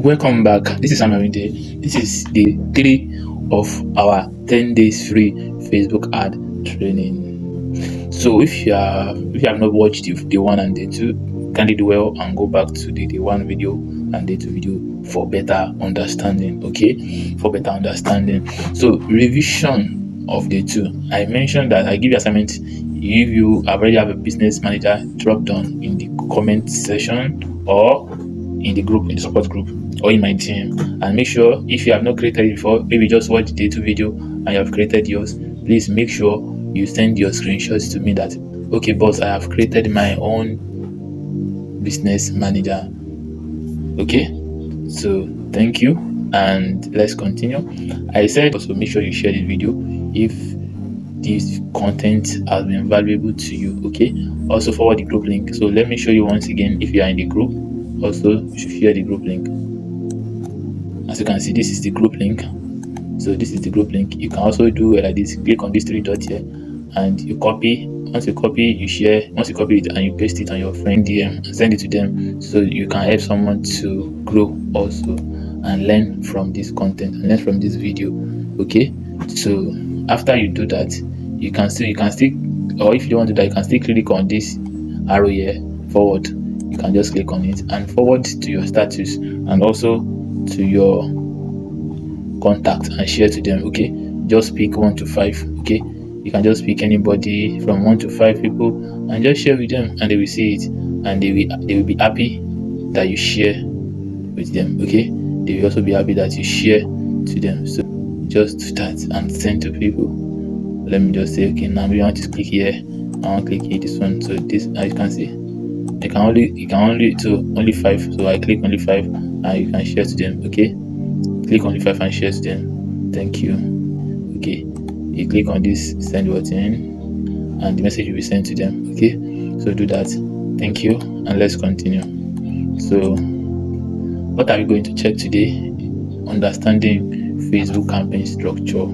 Welcome back. This is Amarinde. This is day 3 of our 10 days free Facebook ad training. So if you have not watched the day 1 and day 2, kindly do well and go back to the day 1 video and day 2 video for better understanding. Okay, for better understanding. So revision of day 2. I mentioned that I give you assignment. If you already have a business manager, drop down in the comment section or in the group, in the support group, or in my team, and make sure if you have not created it before, maybe just watch the day 2 video and you have created yours, please make sure you send your screenshots to me that, okay boss, I have created my own business manager. Okay, so thank you and let's continue. I said also make sure you share this video if this content has been valuable to you. Okay, also forward the group link. So let me show you once again. If you are in the group, also you should share the group link. As you can see, this is the group link. So this is the group link. You can also do like this: click on these 3 dots here and you copy. Once you copy, you share. Once you copy it and you paste it on your friend DM and send it to them, so you can help someone to grow also and learn from this content and learn from this video. Okay, so after you do that, you can still, or if you don't want to do that, you can still click on this arrow here, forward. You can just click on it and forward to your status and also to your contact and share to them. Okay, just pick 1 to 5. Okay, you can just pick anybody from 1 to 5 people and just share with them, and they will see it and they will be happy that you share with them. Okay, they will also be happy that you share to them. So just do that and send to people. Let me just say, okay, now we want to click here. I want to click here, this one. So this, as you can see, you can only to only 5. So I click only 5 and you can share to them. Okay, click only 5 and share to them. Thank you. Okay, you click on this send button and the message will be sent to them. Okay, so do that. Thank you and let's continue. So what are we going to check today? Understanding Facebook campaign structure,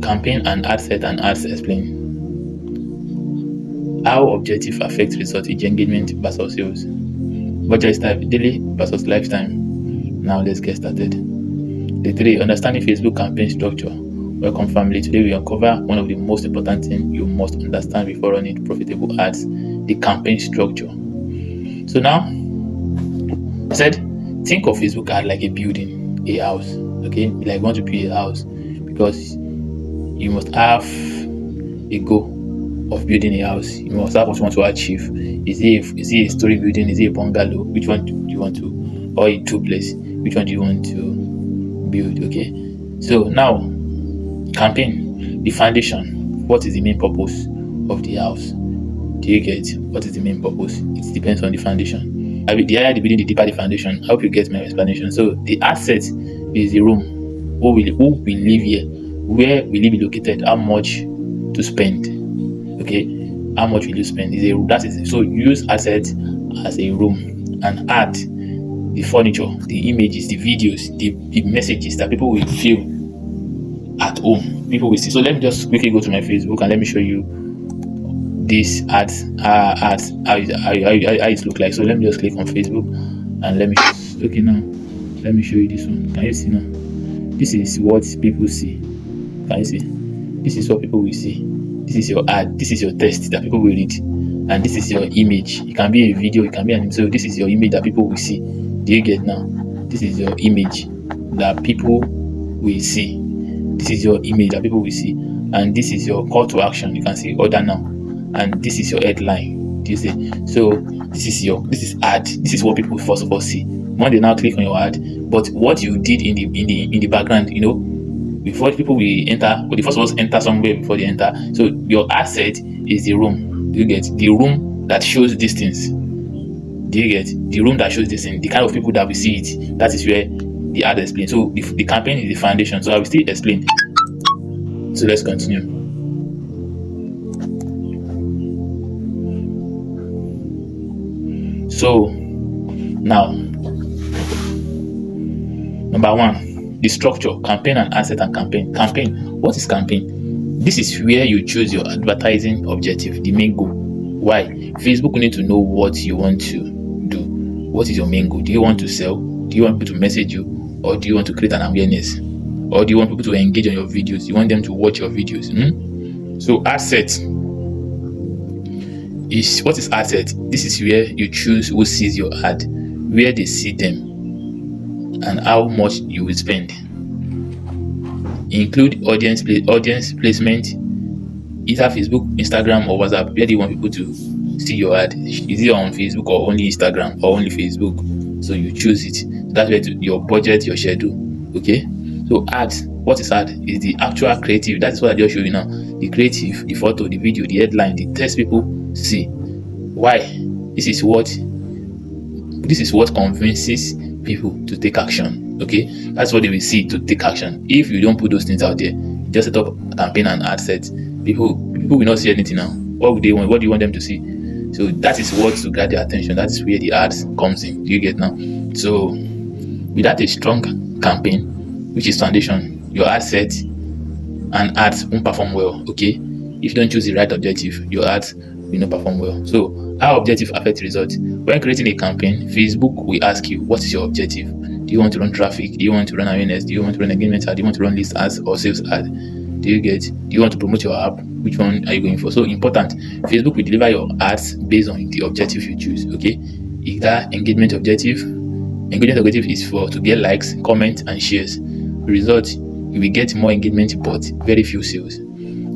campaign and ad set and ads explain. How objective affects result, engagement versus sales. Budget type, daily versus lifetime. Now let's get started. Day 3, understanding Facebook campaign structure. Welcome family. Today we uncover one of the most important things you must understand before running profitable ads: the campaign structure. So now, I said, think of Facebook ad like a building, a house. Okay, like you want to build a house, because you must have a goal of building a house. You must have what you want to achieve. Is it a story building? Is it a bungalow? Which one do you want to, or a duplex? Which one do you want to build? Okay, so now campaign, the foundation. What is the main purpose of the house? Do you get what is the main purpose? It depends on the foundation. The higher the building, the deeper the foundation. I hope you get my explanation. So the asset is the room. Who will live here? Where will it be located? How much to spend? Okay, how much will you spend? So use asset as a room and add the furniture, the images, the videos, the messages that people will feel at home. People will see. So let me just quickly go to my Facebook and let me show you these ads how it look like. So let me just click on Facebook and let me okay, now let me show you this one. Can you see now? This is what people see. Can you see? This is what people will see. This is your ad. This is your text that people will read, and this is your image. It can be a video, it can be an image. So this is your image that people will see. Do you get now? This is your image that people will see. This is your image that people will see, and this is your call to action. You can see order now, and this is your headline. Do you see? So this is ad. This is what people first of all see when they now click on your ad. But what you did in the background, before people will enter, but the first of all enter somewhere before they enter. So your asset is the room. Do you get the room that shows these things? Do you get the room that shows this thing? The kind of people that will see it. That is where the ad explains. So the campaign is the foundation. So I will still explain. So let's continue. So now, number 1. The structure, campaign and asset and campaign. Campaign. What is campaign? This is where you choose your advertising objective, the main goal. Why? Facebook need to know what you want to do. What is your main goal? Do you want to sell? Do Do you want people to message you, or do you want to create an awareness, or do you want people to engage on your videos? You want them to watch your videos? So ad set is, what is ad set? This is where you choose who sees your ad, where they see them, and how much you will spend. Include audience placement, either Facebook, Instagram, or WhatsApp. Where do you want people to see your ad? Is it on Facebook or only Instagram or only Facebook? So you choose it. That's where your budget, your schedule. Okay. So ads. What is ad? Is the actual creative. That's what I just showed you now. The creative, the photo, the video, the headline, the text people see. Why? This is what convinces people to take action. Okay, that's what they will see to take action. If you don't put those things out there, just set up a campaign and ad set, people will not see anything now. What would they want? What do you want them to see? So that is what to get their attention. That is where the ads comes in. Do you get now? So without a strong campaign, which is foundation, your ad set and ads won't perform well. Okay, if you don't choose the right objective, your ads will not perform well. So how objective affect results? When creating a campaign, Facebook will ask you, what is your objective? Do you want to run traffic? Do you want to run awareness? Do you want to run engagement ad? Do you want to run list ads or sales ad? Do you want to promote your app? Which one are you going for? So important. Facebook will deliver your ads based on the objective you choose. Okay, either engagement objective is to get likes, comments, and shares. Result, you will get more engagement but very few sales.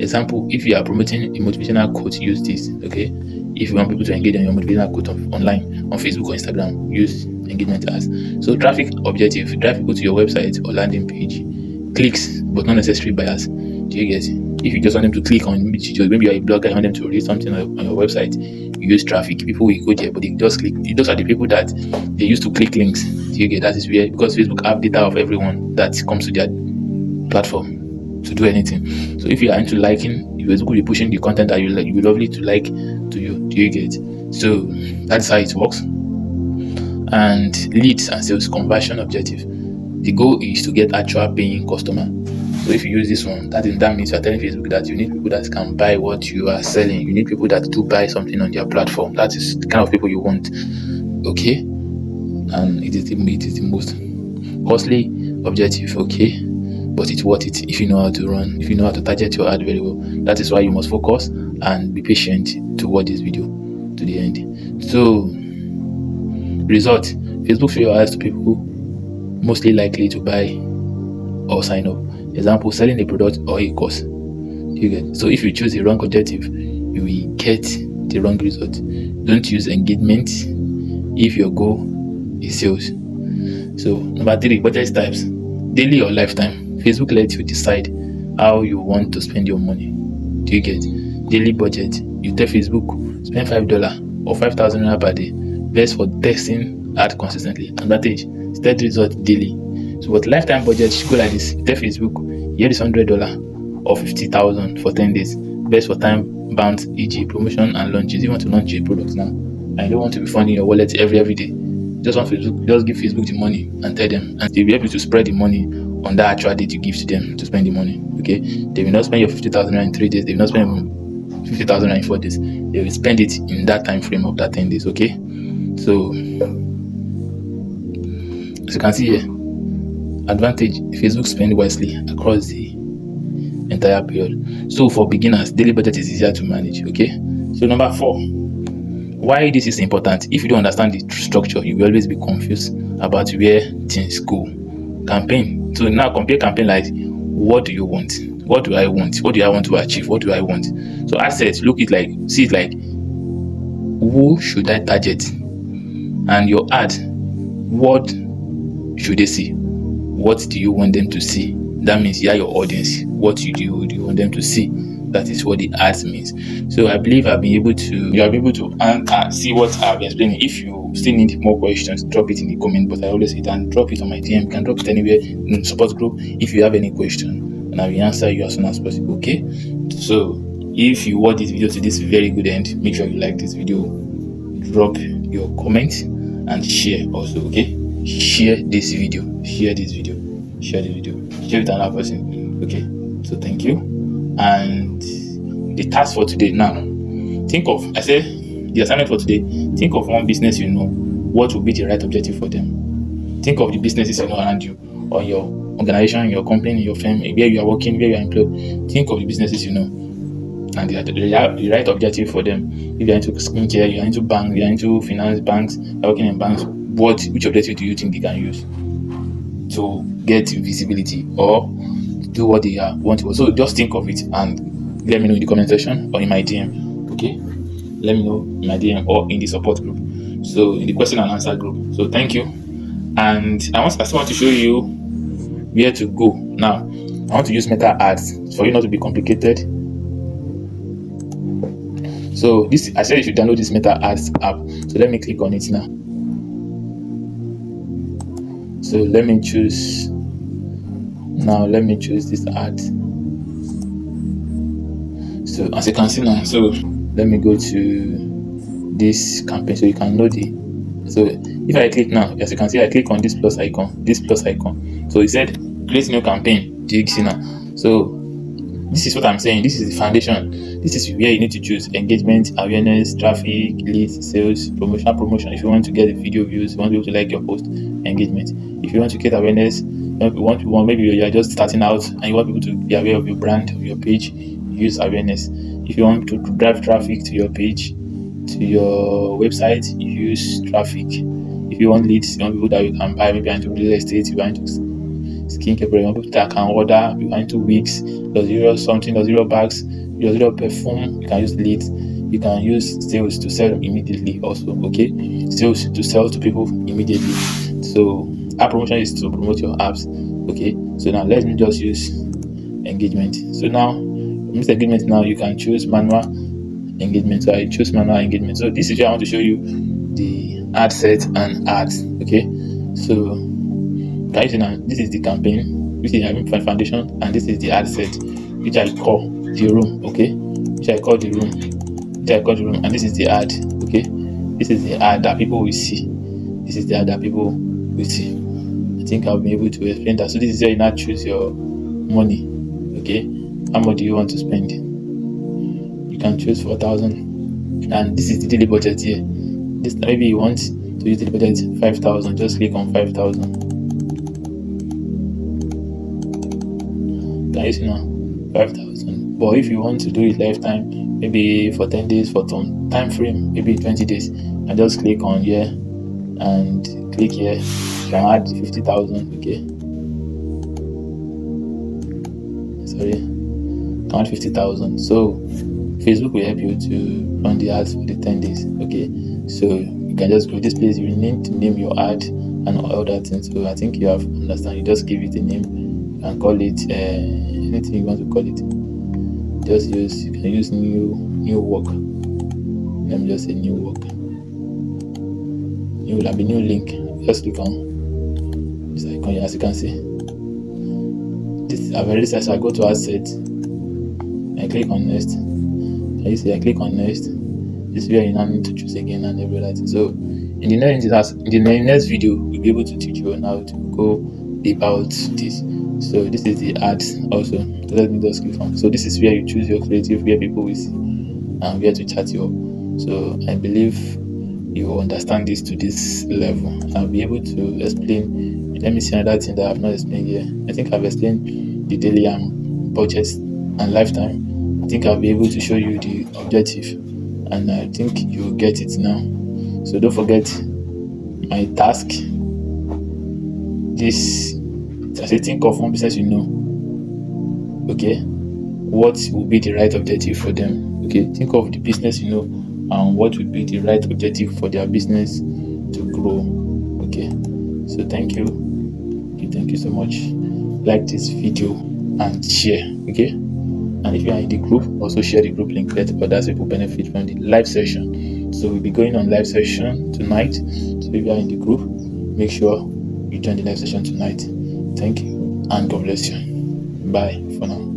Example, if you are promoting a motivational quote, use this. Okay, if you want people to engage on your motivational quote online on Facebook or Instagram, use engagement ads. So traffic objective, drive people to your website or landing page. Clicks, but not necessarily buyers. Do you get it? If you just want them to click on, maybe you are a blogger, you want them to read something on your website, you use traffic. People will go there, but they just click. Those are the people that they used to click links. Do you get? That is where, because Facebook have data of everyone that comes to their platform to do anything. So if you are into liking, Facebook will be pushing the content that you like. You will lovely to like to you. Do you get? So that's how it works. And leads and sales conversion objective. The goal is to get actual paying customer. So if you use this one, that means you are telling Facebook that you need people that can buy what you are selling. You need people that do buy something on their platform. That is the kind of people you want. Okay, and it is the most costly objective. Okay, but it's worth it if you know how to run, if you know how to target your ad very well. That is why you must focus and be patient to watch this video to the end. So result, Facebook show your ads to people mostly likely to buy or sign up. Example, selling a product or a course. You get? So if you choose the wrong objective, you will get the wrong result. Don't use engagement if your goal is sales. So number 3, budget types, daily or lifetime. Facebook lets you decide how you want to spend your money. Do you get? Daily budget, you tell Facebook spend $5 or 5,000 naira per day. Best for testing ad consistently. Advantage, steady result daily. So but lifetime budget should go like this. You tell Facebook, here is $100 or 50,000 for 10 days. Best for time bound, e.g. promotion and launches. You want to launch a product now and you don't want to be funding your wallet every day. Just want Facebook, just give Facebook the money and tell them, and they'll be able to spread the money on the actual date you give to them to spend the money. Okay, they will not spend your 50,000 in 3 days. They will not spend 50,000 in 4 days. They will spend it in that time frame of that 10 days. Okay, so as you can see here, advantage, Facebook spend wisely across the entire period. So for beginners, daily budget is easier to manage. Okay, so number 4, why this is important. If you don't understand the structure, you will always be confused about where things go. Campaign. So now compare campaign like, what do you want? What do I want? What do I want to achieve? What do I want? So assets, see it like, who should I target? And your ad, what should they see? What do you want them to see? That means you are your audience. What do you want them to see? That is what the ads means. So I believe I've been able to, you are able to see what I've been explaining. If you still need more questions, drop it in the comment. But I always say, and drop it on my DM. You can drop it anywhere in the support group if you have any question, and I will answer you as soon as possible. Okay. So if you watch this video to this very good end, make sure you like this video, drop your comment, and share also. Okay. Share this video with another person. Okay, so thank you. And the task for today now, the assignment for today, think of one business you know, what would be the right objective for them. Think of the businesses you know around you, or your organization, your company, your firm, where you are working, where you are employed. Think of the businesses you know and the right objective for them. If you're into skincare, you're into bank, you're into finance, banks, you're working in banks, which objective do you think they can use to get visibility or do what they want to? So just think of it and let me know in the comment section or in my DM. Okay, let me know in my DM or in the support group. So in the question and answer group. So thank you. And I still want to show you where to go. Now I want to use Meta Ads for you not to be complicated. So this, I said you should download this Meta Ads app. So let me click on it now. So let me choose this ad. So as you can see now, so let me go to this campaign so you can know the. So if I click now, as you can see, I click on this plus icon. So it said create new campaign. Do you see now? So this is what I'm saying. This is the foundation. This is where you need to choose engagement, awareness, traffic, leads, sales, promotion. If you want to get video views, you want people to like your post, engagement. If you want to get awareness, maybe you are just starting out and you want people to be aware of your brand, of your page, use awareness. If you want to drive traffic to your page, to your website, you use traffic. If you want leads, you want people that you can buy, maybe into real estate, you want into skincare, you want people that can order, you want into wigs, zero bags, zero perfume, you can use leads. You can use sales to sell immediately also. Okay, sales to sell to people immediately. So app promotion is to promote your apps. Okay, so now let me just use engagement. So now this engagement, now you can choose manual engagement. So I choose manual engagement. So this is where I want to show you the ad set and ads. Okay, so guys, now this is the campaign, which is having foundation, and this is the ad set, which I call the room. Okay, which I call the room, and this is the ad. Okay, this is the ad that people will see. I think I'll be able to explain that. So this is where you now choose your money. Okay, how much do you want to spend? You can choose 4,000, and this is the daily budget here. This, maybe you want to use the budget 5,000. Just click on 5,000. Can you see now? 5,000. But if you want to do it lifetime, maybe for 10 days, for some time frame, maybe 20 days, and just click on here and click here. You can add 50,000. Okay, sorry, can add 50,000. So Facebook will help you to run the ads for the 10 days. Okay, so you can just go this place. You need to name your ad and all that things. So I think you have understand. You just give it a name. You can call it anything you want to call it. You can use new work. Let me just say new work. It will have a new link. Just click on this icon here. As you can see, this I've already said. So I go to asset. I click on next. I click on next. This is where you now need to choose again and every other thing. So in the next video, we'll be able to teach you on how to go about this. So this is the ads also. So let me just click on. So this is where you choose your creative, where people will see and where to chat you up. So I believe you will understand this to this level. I'll be able to explain. Let me see another thing that I've not explained here. I think I've explained the daily budget and lifetime. I think I'll be able to show you the objective, and I think you'll get it now. So don't forget my task. This, as I think of one business you know. Okay, what will be the right objective for them? Okay, think of the business you know and what would be the right objective for their business to grow. Okay, so thank you so much. Like this video and share. Okay, and if you are in the group, also share the group link. Let others people benefit from the live session. So we'll be going on live session tonight. So if you are in the group, make sure you join the live session tonight. Thank you and God bless you. Bye for now.